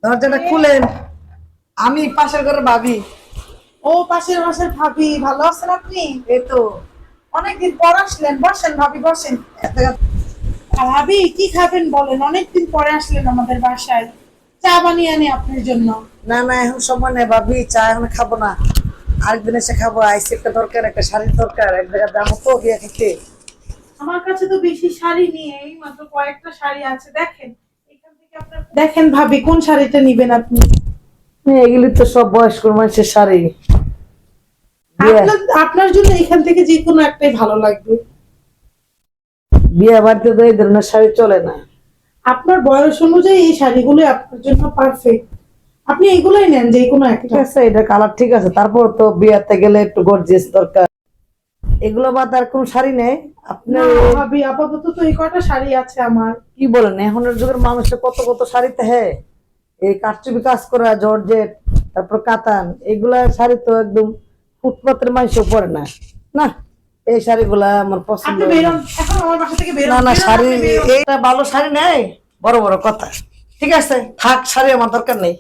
দরজাটা খুলেন। আমি পাশের ঘরে ভাবি। ও পাশের বাসার ভাবি, ভালো আছেন আপনি? এই তো অনেকদিন পর আসলেন, বসেন ভাবি বসেন। ভাবি কি খাবেন বলেন, অনেকদিন পরে আসলেন আমাদের বাসায়। চা বানিয়ে আনি আপনার জন্য। না না, এখন সময় নেই ভাবি, চা এখন খাবো না, আরেকদিন এসে খাবো। আইসি একটা দরকার, একটা শাড়ির দরকার, এক জায়গায় যাবো তো বিয়ে খেতে। আমার কাছে তো বেশি শাড়ি নেই, মাত্র কয়েকটা শাড়ি আছে, দেখেন এখান থেকে আপনার দেখেন ভাবি কোন শাড়িটা নিবেন আপনি। এগুলি তো সব বয়স্ক মানুষের শাড়ি। বিয়ে আপনার আপনার জন্য এখান থেকে যে কোনো একটাই ভালো লাগবে। বিয়ে বাড়িতে তো এই ধরনের শাড়ি চলে না। আপনার বয়স অনুযায়ী এই শাড়িগুলো আপনার জন্য পারফেক্ট। আপনি এইগুলোই নেন যে কোনো ঠিক একটা। আছে, এটা কালার ঠিক আছে, তারপর তো বিয়েতে গেলে একটু গর্জিয়াস দরকার। এগুলো বাদ আর কোন শাড়ি নেই আপনার? না ভাবি, আপাতত তো এই কয়টা শাড়ি আছে আমার। কি বলেন, এখনের যুগের মানুষের কত কত শাড়িতে হ্যাঁ, এই কারচুপি কাজ করা জর্জেট, তারপর কাতান, এগুলা শাড়ি তো একদম ফুটপাতের মানুষও পরে না। না, এই শাড়িগুলা আমার পছন্দ আপনি না। বেরোন এখন আমার বাসা থেকে, বেরোন না না, বেরোন, শাড়ি আপনি বেরোন। এইটা ভালো শাড়ি নেই, বড় বড় কথা। ঠিক আছে, থাক, শাড়ি আমার দরকার নেই।